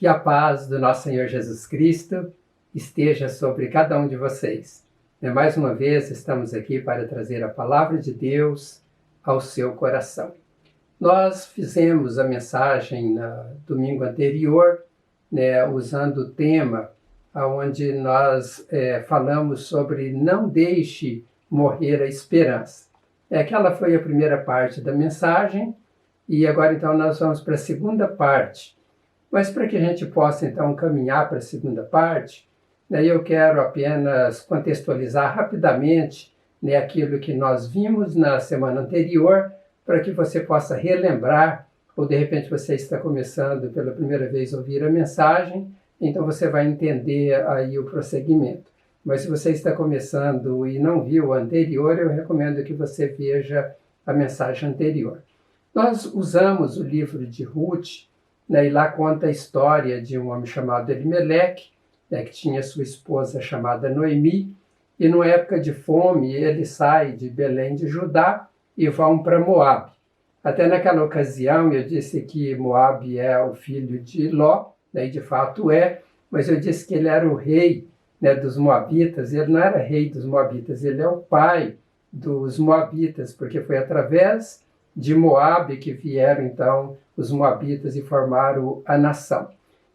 Que a paz do nosso Senhor Jesus Cristo esteja sobre cada um de vocês. Mais uma vez estamos aqui para trazer a palavra de Deus ao seu coração. Nós fizemos a mensagem no domingo anterior, usando o tema onde nós falamos sobre não deixe morrer a esperança. Aquela foi a primeira parte da mensagem e agora então nós vamos para a segunda parte. Mas para que a gente possa então caminhar para a segunda parte, eu quero apenas contextualizar rapidamente aquilo que nós vimos na semana anterior, para que você possa relembrar, ou de repente você está começando pela primeira vez a ouvir a mensagem, então você vai entender aí o prosseguimento. Mas se você está começando e não viu o anterior, eu recomendo que você veja a mensagem anterior. Nós usamos o livro de Ruth, e lá conta a história de um homem chamado Elimeleque, que tinha sua esposa chamada Noemi, e numa época de fome ele sai de Belém de Judá e vão para Moabe. Até naquela ocasião eu disse que Moabe é o filho de Ló, e de fato é, mas eu disse que ele era o rei dos Moabitas, e ele não era rei dos Moabitas, ele é o pai dos Moabitas, porque foi através de Moabe que vieram então os Moabitas e formaram a nação.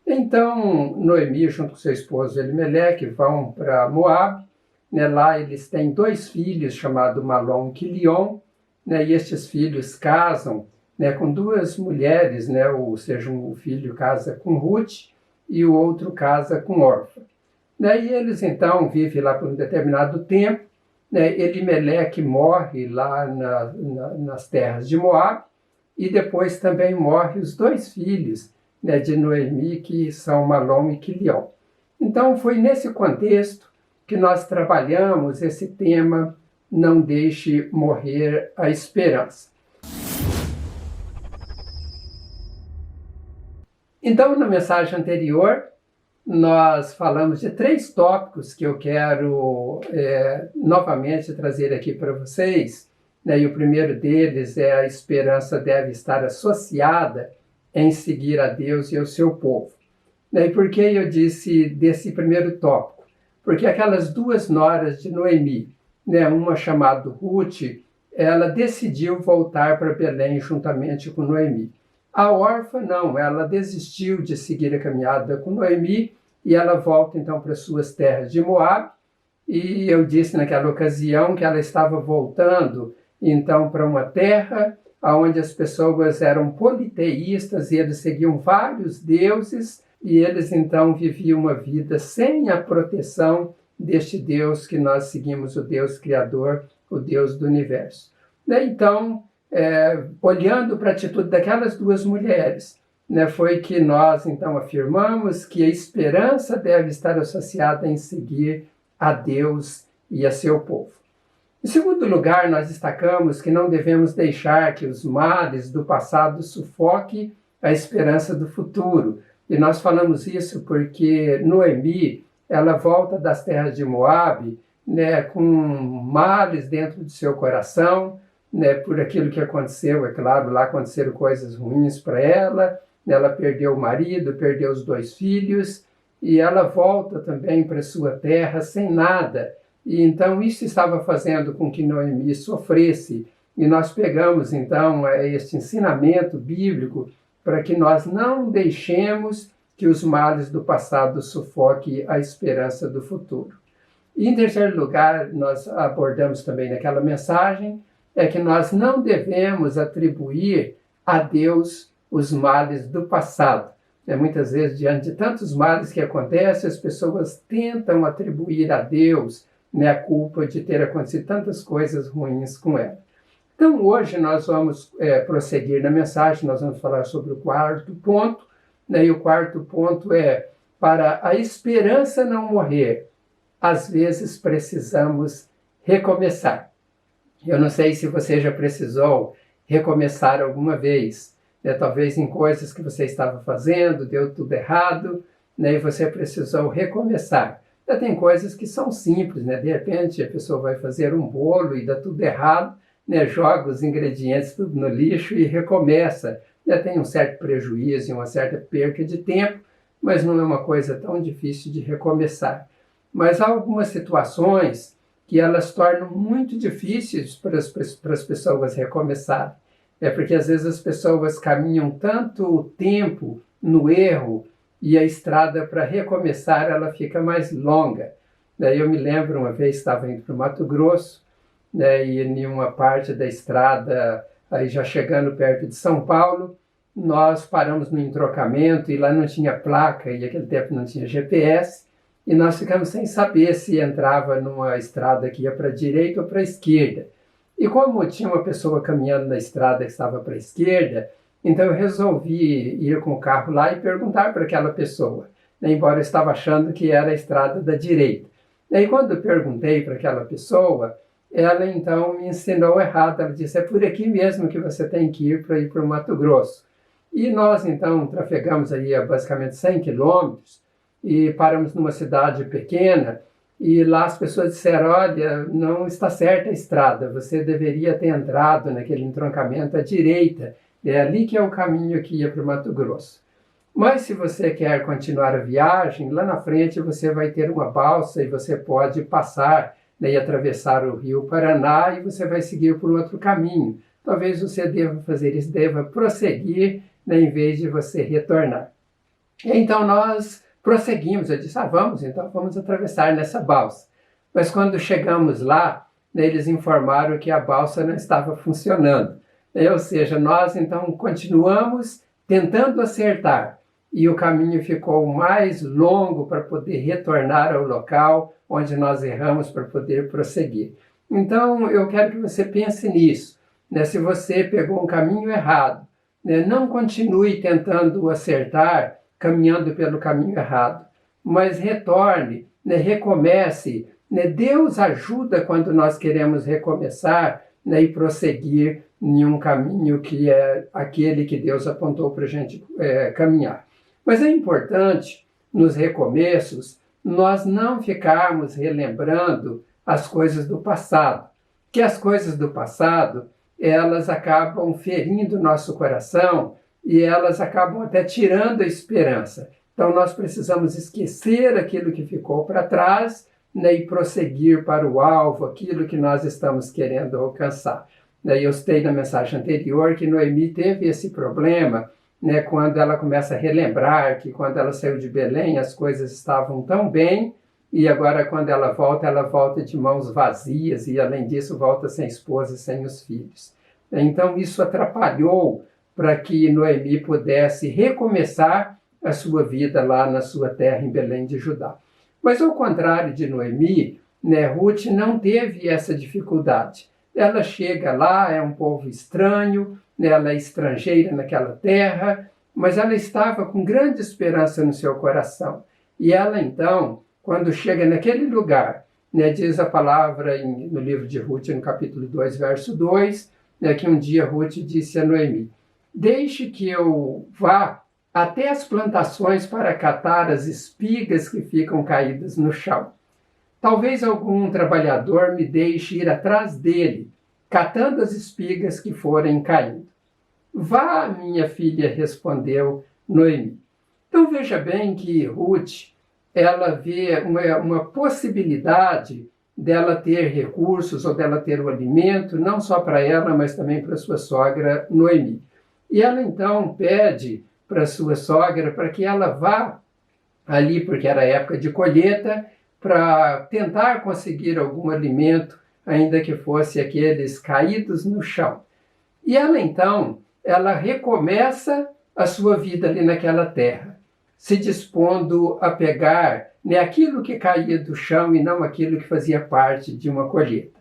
Então Noemi, junto com seu esposo Elimeleque, vão para Moabe. Lá eles têm 2 filhos chamados Malom e Quilion, e estes filhos casam com 2 mulheres, ou seja, um filho casa com Ruth e o outro casa com Orfa. E eles então vivem lá por um determinado tempo. Elimeleque morre lá nas terras de Moabe, e depois também morrem os 2 filhos de Noemi, que são Malom e Quilion. Então foi nesse contexto que nós trabalhamos esse tema, não deixe morrer a esperança. Então, na mensagem anterior, nós falamos de 3 tópicos que eu quero novamente trazer aqui para vocês. E o primeiro deles é a esperança deve estar associada em seguir a Deus e ao seu povo. E por que eu disse desse primeiro tópico? Porque aquelas 2 noras de Noemi, uma chamada Ruth, ela decidiu voltar para Belém juntamente com Noemi. A Orfa não, ela desistiu de seguir a caminhada com Noemi e ela volta então para suas terras de Moabe. E eu disse naquela ocasião que ela estava voltando então para uma terra onde as pessoas eram politeístas e eles seguiam vários deuses e eles então viviam uma vida sem a proteção deste Deus que nós seguimos, o Deus Criador, o Deus do Universo. Então, olhando para a atitude daquelas 2 mulheres, foi que nós então afirmamos que a esperança deve estar associada em seguir a Deus e a seu povo. Em segundo lugar, nós destacamos que não devemos deixar que os males do passado sufoquem a esperança do futuro. E nós falamos isso porque Noemi, ela volta das terras de Moabe, com males dentro de seu coração, por aquilo que aconteceu. É claro, lá aconteceram coisas ruins para ela, ela perdeu o marido, perdeu os 2 filhos, e ela volta também para sua terra sem nada. E então isso estava fazendo com que Noemi sofresse. E nós pegamos então este ensinamento bíblico para que nós não deixemos que os males do passado sufoquem a esperança do futuro. E em terceiro lugar, nós abordamos também naquela mensagem, que nós não devemos atribuir a Deus os males do passado. Muitas vezes, diante de tantos males que acontecem, as pessoas tentam atribuir a Deus a culpa de ter acontecido tantas coisas ruins com ela. Então, hoje nós vamos prosseguir na mensagem, nós vamos falar sobre o 4º ponto, e o 4º ponto é: para a esperança não morrer, às vezes precisamos recomeçar. Eu não sei se você já precisou recomeçar alguma vez, talvez em coisas que você estava fazendo, deu tudo errado, e você precisou recomeçar. Tem coisas que são simples, de repente a pessoa vai fazer um bolo e dá tudo errado, joga os ingredientes tudo no lixo e recomeça. Tem um certo prejuízo e uma certa perca de tempo, mas não é uma coisa tão difícil de recomeçar. Mas há algumas situações que elas tornam muito difíceis para as pessoas recomeçarem. É porque às vezes as pessoas caminham tanto tempo no erro e a estrada para recomeçar ela fica mais longa. Daí eu me lembro uma vez estava indo para o Mato Grosso, né, e em uma parte da estrada, aí já chegando perto de São Paulo, nós paramos no entrocamento e lá não tinha placa e naquele tempo não tinha GPS, e nós ficamos sem saber se entrava numa estrada que ia para a direita ou para a esquerda. E como tinha uma pessoa caminhando na estrada que estava para a esquerda, então eu resolvi ir com o carro lá e perguntar para aquela pessoa, né, embora eu estava achando que era a estrada da direita. E aí quando eu perguntei para aquela pessoa, ela então me ensinou errado. Ela disse, é por aqui mesmo que você tem que ir para o Mato Grosso. E nós então trafegamos aí a basicamente 100 quilômetros e paramos numa cidade pequena e lá as pessoas disseram, olha, não está certa a estrada, você deveria ter entrado naquele entroncamento à direita, é ali que é o caminho que ia para o Mato Grosso. Mas se você quer continuar a viagem, lá na frente você vai ter uma balsa e você pode passar, né, e atravessar o Rio Paraná e você vai seguir por outro caminho. Talvez você deva fazer isso, deva prosseguir, né, em vez de você retornar. E então nós prosseguimos, eu disse, vamos atravessar nessa balsa. Mas quando chegamos lá, né, eles informaram que a balsa não estava funcionando. Ou seja, nós então continuamos tentando acertar, e o caminho ficou mais longo para poder retornar ao local onde nós erramos para poder prosseguir. Então, eu quero que você pense nisso, né? Se você pegou um caminho errado, né, não continue tentando acertar, caminhando pelo caminho errado, mas retorne, né, recomece, né? Deus ajuda quando nós queremos recomeçar, né, e prosseguir em um caminho que é aquele que Deus apontou para a gente caminhar. Mas é importante, nos recomeços, nós não ficarmos relembrando as coisas do passado, que as coisas do passado, elas acabam ferindo o nosso coração e elas acabam até tirando a esperança. Então nós precisamos esquecer aquilo que ficou para trás, né, e prosseguir para o alvo, aquilo que nós estamos querendo alcançar. Eu citei na mensagem anterior que Noemi teve esse problema, né, quando ela começa a relembrar que quando ela saiu de Belém as coisas estavam tão bem e agora quando ela volta de mãos vazias e além disso volta sem esposa e sem os filhos. Então isso atrapalhou para que Noemi pudesse recomeçar a sua vida lá na sua terra em Belém de Judá. Mas ao contrário de Noemi, né, Ruth não teve essa dificuldade. Ela chega lá, é um povo estranho, ela é estrangeira naquela terra, mas ela estava com grande esperança no seu coração. E ela então, quando chega naquele lugar, né, diz a palavra no livro de Ruth, no capítulo 2, verso 2, né, que um dia Ruth disse a Noemi, deixe que eu vá até as plantações para catar as espigas que ficam caídas no chão. Talvez algum trabalhador me deixe ir atrás dele, catando as espigas que forem caindo. Vá, minha filha, respondeu Noemi. Então veja bem que Ruth, ela vê uma possibilidade dela ter recursos ou dela ter o alimento, não só para ela, mas também para sua sogra Noemi. E ela então pede para sua sogra para que ela vá ali, porque era época de colheita, para tentar conseguir algum alimento, ainda que fosse aqueles caídos no chão. E ela então, ela recomeça a sua vida ali naquela terra, se dispondo a pegar, né, aquilo que caía do chão e não aquilo que fazia parte de uma colheita.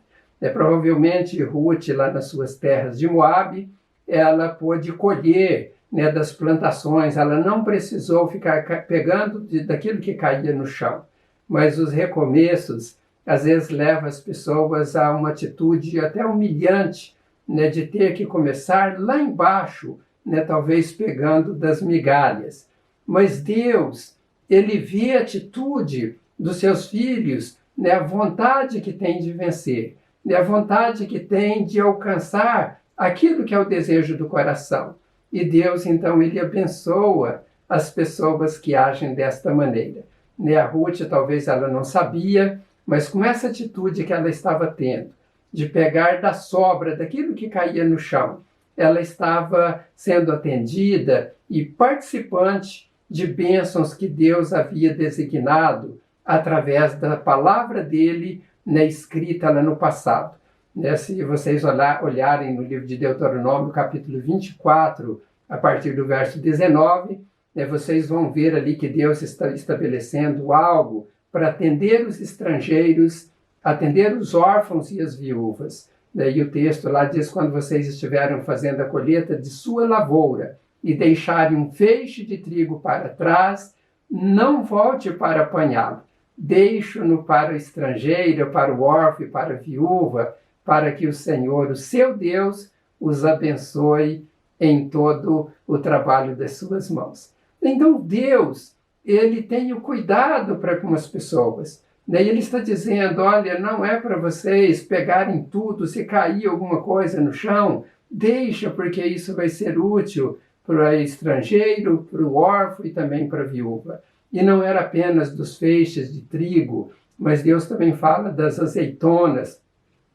Provavelmente Ruth, lá nas suas terras de Moabe, ela pôde colher, né, das plantações, ela não precisou ficar pegando daquilo que caía no chão. Mas os recomeços, às vezes, levam as pessoas a uma atitude até humilhante, né, de ter que começar lá embaixo, né, talvez pegando das migalhas. Mas Deus, Ele vê a atitude dos seus filhos, né, a vontade que tem de vencer, né, a vontade que tem de alcançar aquilo que é o desejo do coração. E Deus, então, Ele abençoa as pessoas que agem desta maneira. Né, a Ruth talvez ela não sabia, mas com essa atitude que ela estava tendo, de pegar da sobra, daquilo que caía no chão, ela estava sendo atendida e participante de bênçãos que Deus havia designado através da palavra dele, né, escrita lá no passado. Né, se vocês olharem no livro de Deuteronômio, capítulo 24, a partir do verso 19, né, vocês vão ver ali que Deus está estabelecendo algo para atender os estrangeiros, atender os órfãos e as viúvas. E o texto lá diz: quando vocês estiverem fazendo a colheita de sua lavoura e deixarem um feixe de trigo para trás, não volte para apanhá-lo. Deixe-o para o estrangeiro, para o órfão e para a viúva, para que o Senhor, o seu Deus, os abençoe em todo o trabalho das suas mãos. Então Deus, ele tem o cuidado para com as pessoas. Daí ele está dizendo: olha, não é para vocês pegarem tudo, se cair alguma coisa no chão, deixa, porque isso vai ser útil para o estrangeiro, para o órfão e também para a viúva. E não era apenas dos feixes de trigo, mas Deus também fala das azeitonas,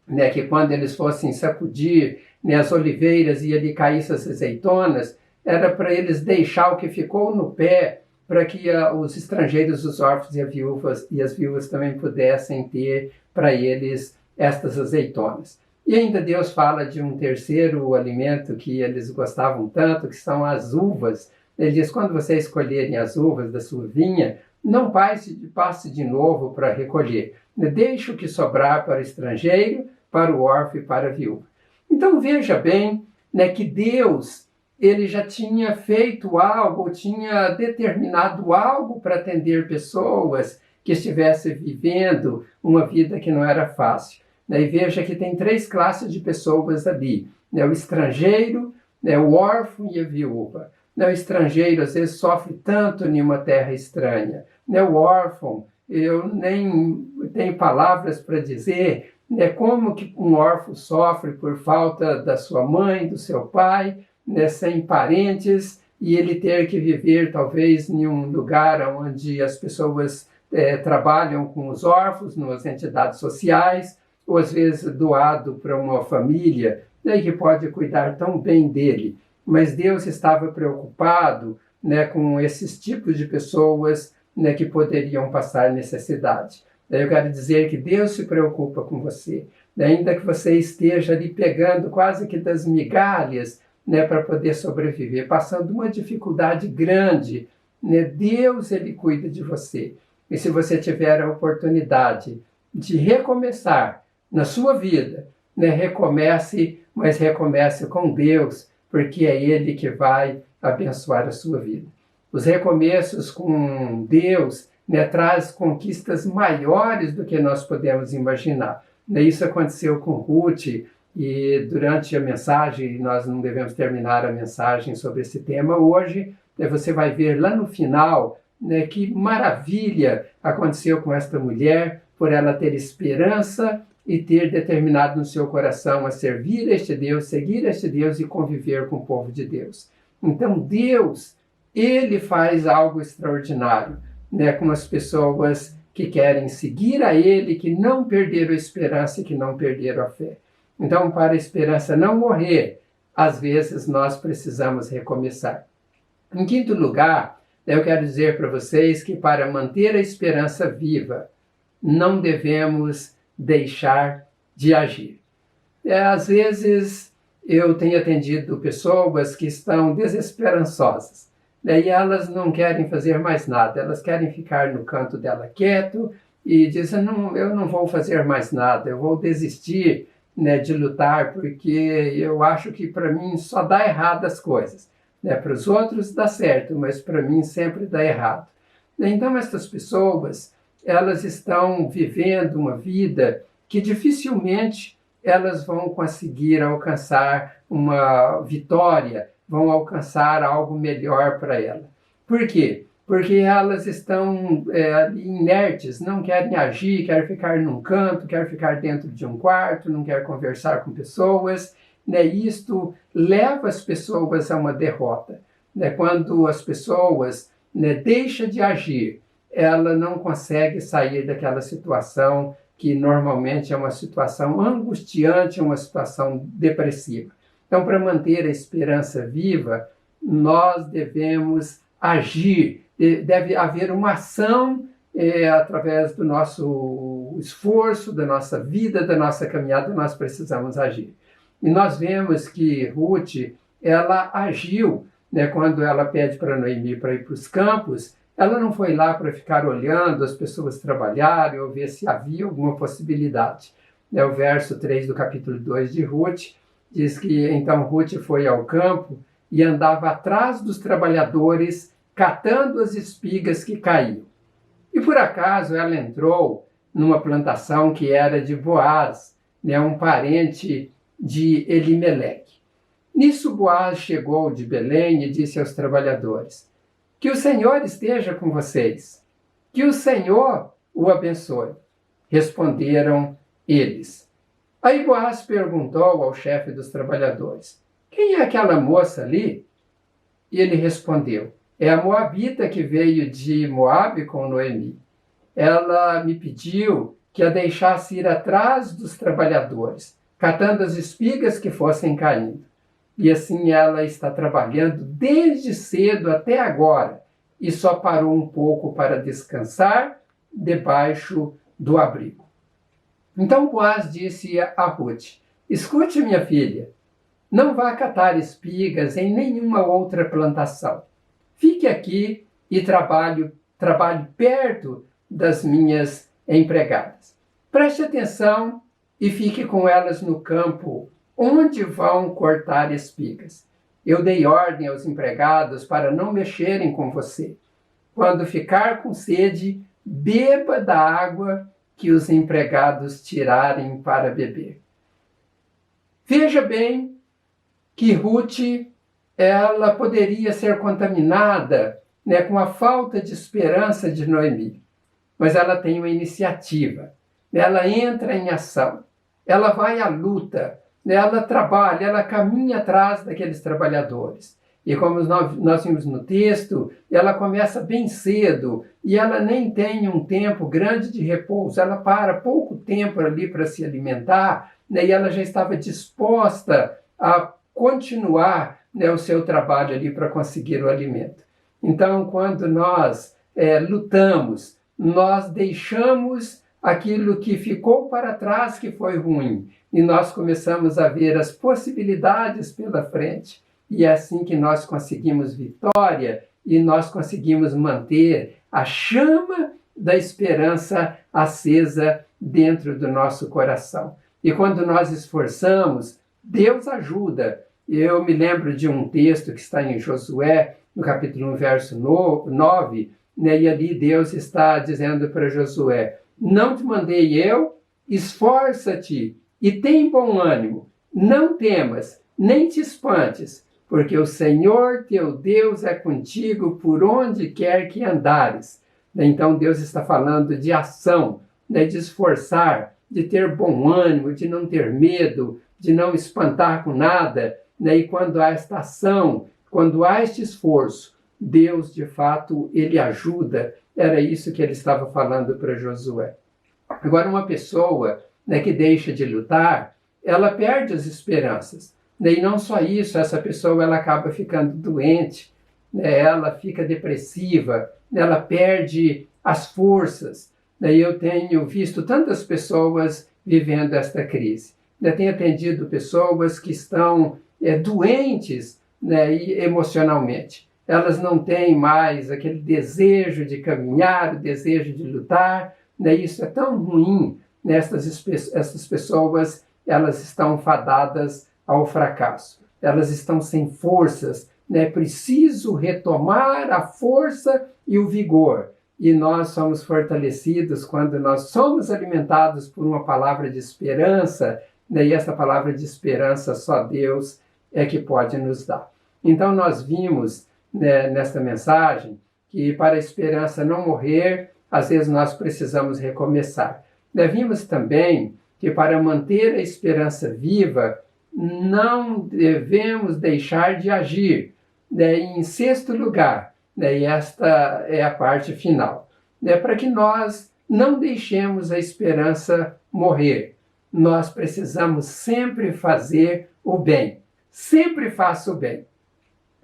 né, que quando eles fossem sacudir, né, as oliveiras e ali caíssem as azeitonas, era para eles deixar o que ficou no pé, para que os estrangeiros, os órfãos e as viúvas também pudessem ter para eles estas azeitonas. E ainda Deus fala de um terceiro alimento que eles gostavam tanto, que são as uvas. Ele diz: quando vocês escolherem as uvas da sua vinha, não passe de novo para recolher. Deixe o que sobrar para o estrangeiro, para o órfão e para a viúva. Então veja bem, né, que Deus, ele já tinha feito algo, tinha determinado algo para atender pessoas que estivessem vivendo uma vida que não era fácil. E veja que tem 3 classes de pessoas ali, né? O estrangeiro, né, o órfão e a viúva. O estrangeiro às vezes sofre tanto em uma terra estranha. O órfão, eu nem tenho palavras para dizer, né, como que um órfão sofre por falta da sua mãe, do seu pai, né, sem parentes, e ele ter que viver talvez em um lugar onde as pessoas trabalham com os órfãos, nas entidades sociais, ou às vezes doado para uma família, né, que pode cuidar tão bem dele. Mas Deus estava preocupado, né, com esses tipos de pessoas, né, que poderiam passar necessidade. Eu quero dizer que Deus se preocupa com você, né, ainda que você esteja ali pegando quase que das migalhas, né, para poder sobreviver, passando uma dificuldade grande, né, Deus, ele cuida de você. E se você tiver a oportunidade de recomeçar na sua vida, né, recomece, mas recomece com Deus, porque é Ele que vai abençoar a sua vida. Os recomeços com Deus, né, traz conquistas maiores do que nós podemos imaginar. Isso aconteceu com Ruth, e durante a mensagem, nós não devemos terminar a mensagem sobre esse tema hoje, né, você vai ver lá no final, né, que maravilha aconteceu com esta mulher, por ela ter esperança e ter determinado no seu coração a servir este Deus, seguir este Deus e conviver com o povo de Deus. Então Deus, ele faz algo extraordinário, né, com as pessoas que querem seguir a ele, que não perderam a esperança e que não perderam a fé. Então, para a esperança não morrer, às vezes nós precisamos recomeçar. Em quinto lugar, eu quero dizer para vocês que para manter a esperança viva, não devemos deixar de agir. Às vezes eu tenho atendido pessoas que estão desesperançosas, né, e elas não querem fazer mais nada, elas querem ficar no canto dela quieto e dizem: não, eu não vou fazer mais nada, eu vou desistir, né, de lutar, porque eu acho que para mim só dá errado as coisas. Né? Para os outros dá certo, mas para mim sempre dá errado. Então essas pessoas, elas estão vivendo uma vida que dificilmente elas vão conseguir alcançar uma vitória, vão alcançar algo melhor para ela. Por quê? Porque elas estão inertes, não querem agir, querem ficar num canto, querem ficar dentro de um quarto, não querem conversar com pessoas. Né? Isto leva as pessoas a uma derrota. né, quando as pessoas, né, deixam de agir, ela não consegue sair daquela situação que normalmente é uma situação angustiante, uma situação depressiva. Então, para manter a esperança viva, nós devemos agir, deve haver uma ação através do nosso esforço, da nossa vida, da nossa caminhada, nós precisamos agir. E nós vemos que Ruth, ela agiu, né, quando ela pede para Noemi para ir para os campos, ela não foi lá para ficar olhando as pessoas trabalharem ou ver se havia alguma possibilidade. O verso 3 do capítulo 2 de Ruth diz que então Ruth foi ao campo e andava atrás dos trabalhadores, catando as espigas que caíam. E por acaso ela entrou numa plantação que era de Boaz, né, um parente de Elimeleque. Nisso Boaz chegou de Belém e disse aos trabalhadores: que o Senhor esteja com vocês, que o Senhor o abençoe. Responderam eles. Aí Boaz perguntou ao chefe dos trabalhadores: quem é aquela moça ali? E ele respondeu: é a moabita que veio de Moabe com Noemi. Ela me pediu que a deixasse ir atrás dos trabalhadores, catando as espigas que fossem caindo. E assim ela está trabalhando desde cedo até agora e só parou um pouco para descansar debaixo do abrigo. Então Boaz disse a Ruth: escute, minha filha, não vá catar espigas em nenhuma outra plantação. Fique aqui e trabalhe perto das minhas empregadas. Preste atenção e fique com elas no campo onde vão cortar espigas. Eu dei ordem aos empregados para não mexerem com você. Quando ficar com sede, beba da água que os empregados tirarem para beber. Veja bem que Ruth, ela poderia ser contaminada, né, com a falta de esperança de Noemi. Mas ela tem uma iniciativa. Ela entra em ação. Ela vai à luta. Ela trabalha, ela caminha atrás daqueles trabalhadores. E como nós vimos no texto, ela começa bem cedo e ela nem tem um tempo grande de repouso. Ela para pouco tempo ali para se alimentar, né, e ela já estava disposta a continuar, né, o seu trabalho ali para conseguir o alimento. Então, quando nós lutamos, nós deixamos aquilo que ficou para trás, que foi ruim, e nós começamos a ver as possibilidades pela frente. E é assim que nós conseguimos vitória e nós conseguimos manter a chama da esperança acesa dentro do nosso coração. E quando nós esforçamos, Deus ajuda. Eu me lembro de um texto que está em Josué, no capítulo 1, verso 9, né, e ali Deus está dizendo para Josué: não te mandei eu? Esforça-te e tem bom ânimo. Não temas, nem te espantes, porque o Senhor teu Deus é contigo por onde quer que andares. Então Deus está falando de ação, né, de esforçar, de ter bom ânimo, de não ter medo, de não espantar com nada. Né? E quando há esta ação, quando há este esforço, Deus, de fato, ele ajuda. Era isso que ele estava falando para Josué. Agora, uma pessoa, né, que deixa de lutar, ela perde as esperanças. Né? E não só isso, essa pessoa ela acaba ficando doente, né? Ela fica depressiva, ela perde as forças. Né? E eu tenho visto tantas pessoas vivendo esta crise. Eu tenho atendido pessoas que estão doentes, né, emocionalmente. Elas não têm mais aquele desejo de caminhar, o desejo de lutar. Né? Isso é tão ruim. Né? Essas pessoas elas estão fadadas ao fracasso. Elas estão sem forças. Né? Preciso retomar a força e o vigor. E nós somos fortalecidos quando nós somos alimentados por uma palavra de esperança. Né? E essa palavra de esperança só Deus é que pode nos dar. Então nós vimos, né, nesta mensagem que para a esperança não morrer, às vezes nós precisamos recomeçar. Né? Vimos também que para manter a esperança viva, não devemos deixar de agir. né? E em sexto lugar, né? E esta é a parte final, né? Para que nós não deixemos a esperança morrer, nós precisamos sempre fazer o bem. Sempre faça o bem.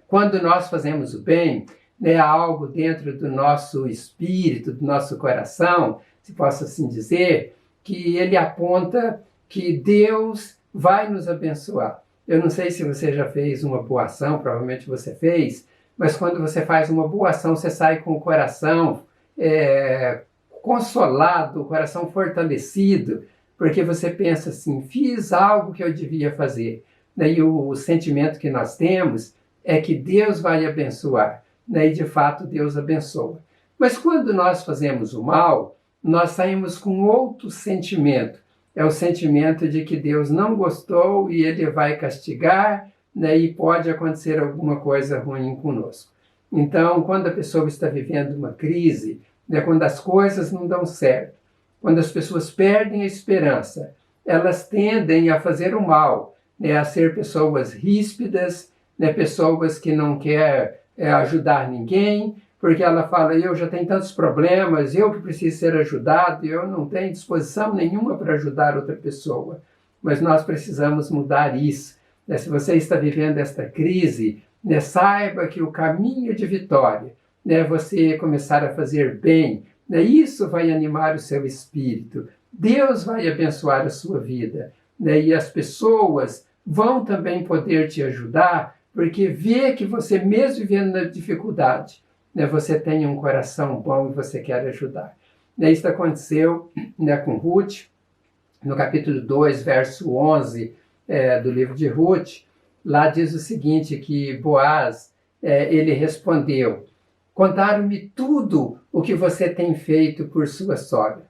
Quando nós fazemos o bem, né, há algo dentro do nosso espírito, do nosso coração, se posso assim dizer, que ele aponta que Deus vai nos abençoar. Eu não sei se você já fez uma boa ação, provavelmente você fez, mas quando você faz uma boa ação, você sai com o coração consolado, o coração fortalecido, porque você pensa assim, fiz algo que eu devia fazer. E o sentimento que nós temos é que Deus vai abençoar, né? E de fato Deus abençoa. Mas quando nós fazemos o mal, nós saímos com outro sentimento. É o sentimento de que Deus não gostou e Ele vai castigar, né? E pode acontecer alguma coisa ruim conosco. Então, quando a pessoa está vivendo uma crise, né? Quando as coisas não dão certo, quando as pessoas perdem a esperança, elas tendem a fazer o mal, né? A ser pessoas ríspidas, né? Pessoas que não querem ajudar ninguém, porque ela fala, eu já tenho tantos problemas, eu que preciso ser ajudado, eu não tenho disposição nenhuma para ajudar outra pessoa. Mas nós precisamos mudar isso, né? Se você está vivendo esta crise, né? Saiba que o caminho de vitória, né? Você começar a fazer bem, né? Isso vai animar o seu espírito. Deus vai abençoar a sua vida, né? E as pessoas vão também poder te ajudar, porque vê que você, mesmo vivendo na dificuldade, né, você tem um coração bom e você quer ajudar. Isso aconteceu, né, com Ruth, no capítulo 2, verso 11 do livro de Ruth. Lá diz o seguinte, que Boaz, ele respondeu, contaram-me tudo o que você tem feito por sua sogra.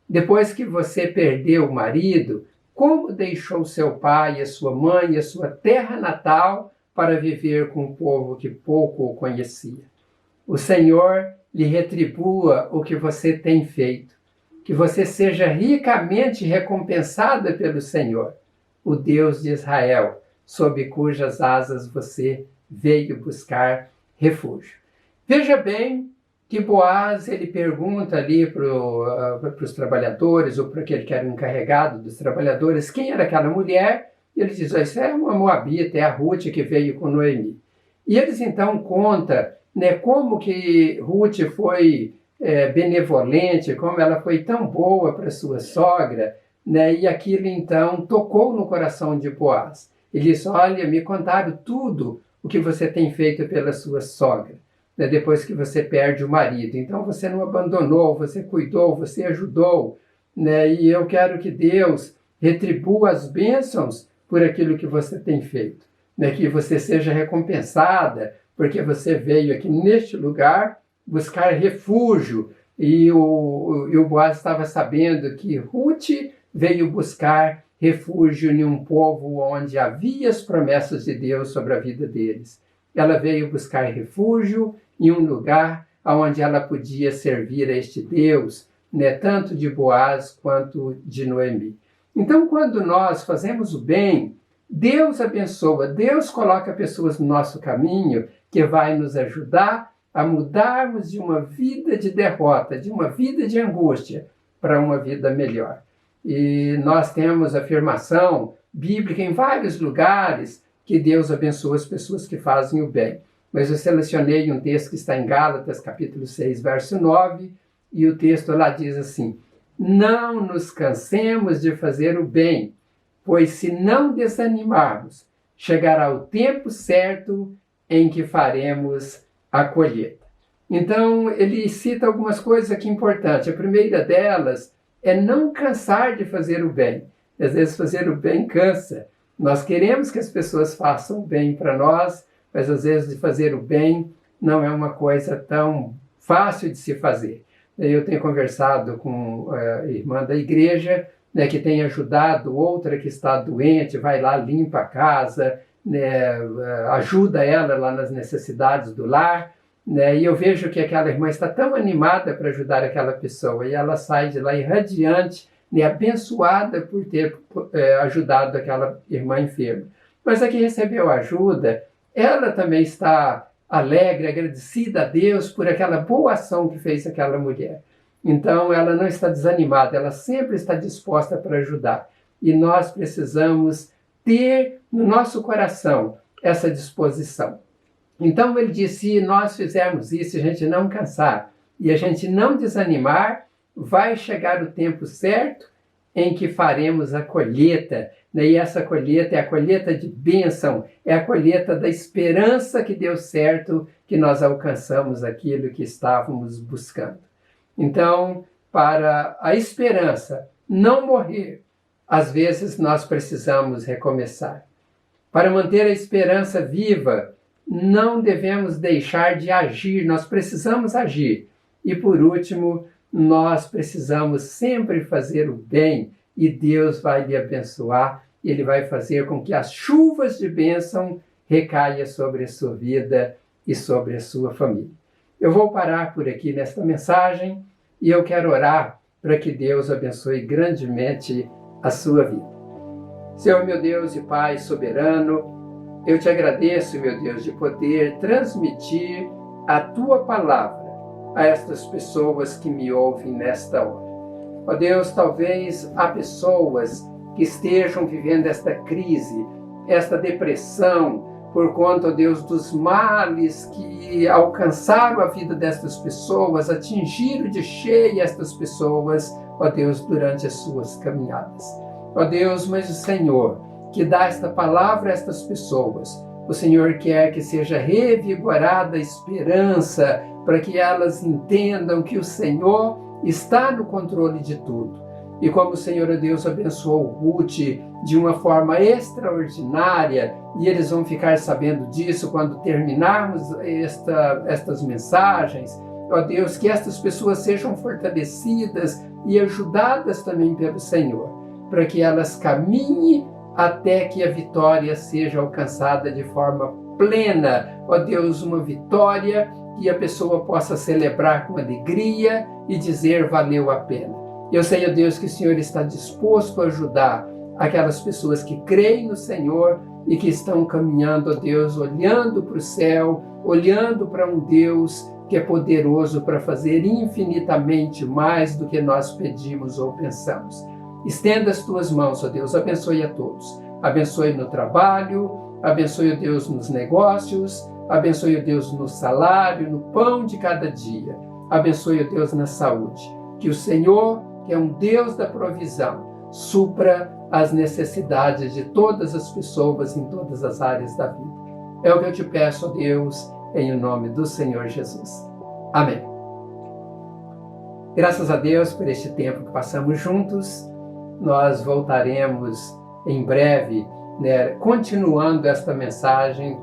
Depois que você perdeu o marido, como deixou seu pai, a sua mãe e a sua terra natal para viver com um povo que pouco o conhecia. O Senhor lhe retribua o que você tem feito, que você seja ricamente recompensada pelo Senhor, o Deus de Israel, sob cujas asas você veio buscar refúgio. Veja bem que Boaz, ele pergunta ali para os trabalhadores, ou para aquele que era o encarregado dos trabalhadores, quem era aquela mulher. E ele diz, isso é uma moabita, é a Ruth que veio com Noemi. E eles então contam, né, como que Ruth foi benevolente, como ela foi tão boa para sua sogra, né, e aquilo então tocou no coração de Boaz. Ele disse, olha, me contaram tudo o que você tem feito pela sua sogra, né, depois que você perde o marido. Então você não abandonou, você cuidou, você ajudou, né, e eu quero que Deus retribua as bênçãos por aquilo que você tem feito, né, que você seja recompensada, porque você veio aqui neste lugar buscar refúgio, e o Boaz estava sabendo que Ruth veio buscar refúgio em um povo onde havia as promessas de Deus sobre a vida deles. Ela veio buscar refúgio em um lugar onde ela podia servir a este Deus, né, tanto de Boaz quanto de Noemi. Então, quando nós fazemos o bem, Deus abençoa, Deus coloca pessoas no nosso caminho que vai nos ajudar a mudarmos de uma vida de derrota, de uma vida de angústia, para uma vida melhor. E nós temos afirmação bíblica em vários lugares que Deus abençoa as pessoas que fazem o bem. Mas eu selecionei um texto que está em Gálatas, capítulo 6, verso 9, e o texto lá diz assim, não nos cansemos de fazer o bem, pois se não desanimarmos, chegará o tempo certo em que faremos a colheita. Então, ele cita algumas coisas aqui importantes. A primeira delas é não cansar de fazer o bem. Às vezes fazer o bem cansa. Nós queremos que as pessoas façam o bem para nós, mas às vezes fazer o bem não é uma coisa tão fácil de se fazer. Eu tenho conversado com a irmã da igreja, né, que tem ajudado outra que está doente, vai lá, limpa a casa, né, ajuda ela lá nas necessidades do lar, né, e eu vejo que aquela irmã está tão animada para ajudar aquela pessoa, e ela sai de lá irradiante, né, abençoada por ter ajudado aquela irmã enferma. Mas a que recebeu ajuda, ela também está alegre, agradecida a Deus por aquela boa ação que fez aquela mulher. Então, ela não está desanimada, ela sempre está disposta para ajudar. E nós precisamos ter no nosso coração essa disposição. Então, ele disse, se nós fizermos isso, a gente não cansar e a gente não desanimar, vai chegar o tempo certo em que faremos a colheita. E essa colheita é a colheita de bênção, é a colheita da esperança que deu certo, que nós alcançamos aquilo que estávamos buscando. Então, para a esperança não morrer, às vezes nós precisamos recomeçar. Para manter a esperança viva, não devemos deixar de agir, nós precisamos agir. E por último, nós precisamos sempre fazer o bem e Deus vai lhe abençoar, Ele vai fazer com que as chuvas de bênção recaiam sobre a sua vida e sobre a sua família. Eu vou parar por aqui nesta mensagem e eu quero orar para que Deus abençoe grandemente a sua vida. Senhor, meu Deus e Pai soberano, eu te agradeço, meu Deus, de poder transmitir a Tua palavra a estas pessoas que me ouvem nesta hora. Ó Deus, talvez há pessoas que estejam vivendo esta crise, esta depressão, por conta, ó Deus, dos males que alcançaram a vida destas pessoas, atingiram de cheio estas pessoas, ó Deus, durante as suas caminhadas. Ó Deus, mas o Senhor, que dá esta palavra a estas pessoas, o Senhor quer que seja revigorada a esperança, para que elas entendam que o Senhor está no controle de tudo. E como o Senhor, ó Deus, abençoou Ruth de uma forma extraordinária, e eles vão ficar sabendo disso quando terminarmos estas mensagens, ó Deus, que estas pessoas sejam fortalecidas e ajudadas também pelo Senhor, para que elas caminhem até que a vitória seja alcançada de forma plena. Ó Deus, uma vitória que a pessoa possa celebrar com alegria e dizer valeu a pena. Eu sei, ó Deus, que o Senhor está disposto a ajudar aquelas pessoas que creem no Senhor e que estão caminhando, ó Deus, olhando para o céu, olhando para um Deus que é poderoso para fazer infinitamente mais do que nós pedimos ou pensamos. Estenda as tuas mãos, ó Deus, abençoe a todos. Abençoe no trabalho, abençoe, ó Deus, nos negócios, abençoe, ó Deus, no salário, no pão de cada dia. Abençoe, ó Deus, na saúde. Que o Senhor, que é um Deus da provisão, supra as necessidades de todas as pessoas em todas as áreas da vida. É o que eu te peço, ó Deus, em nome do Senhor Jesus. Amém. Graças a Deus por este tempo que passamos juntos. Nós voltaremos em breve, continuando esta mensagem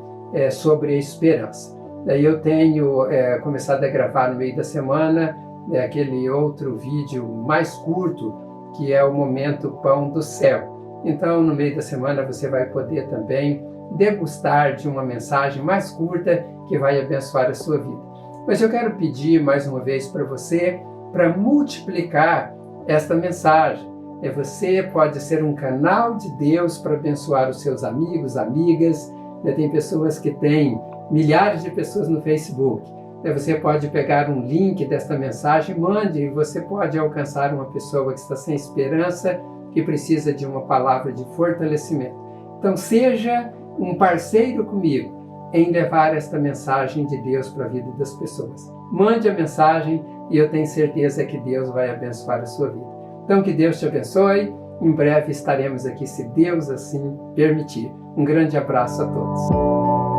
sobre a esperança. Daí eu tenho começado a gravar no meio da semana aquele outro vídeo mais curto, que é o Momento Pão do Céu. Então, no meio da semana, você vai poder também degustar de uma mensagem mais curta que vai abençoar a sua vida. Mas eu quero pedir mais uma vez para você, para multiplicar esta mensagem. Você pode ser um canal de Deus para abençoar os seus amigos, amigas. Tem pessoas que têm milhares de pessoas no Facebook. Você pode pegar um link desta mensagem, mande, e você pode alcançar uma pessoa que está sem esperança, que precisa de uma palavra de fortalecimento. Então, seja um parceiro comigo em levar esta mensagem de Deus para a vida das pessoas. Mande a mensagem e eu tenho certeza que Deus vai abençoar a sua vida. Então, que Deus te abençoe. Em breve estaremos aqui, se Deus assim permitir. Um grande abraço a todos.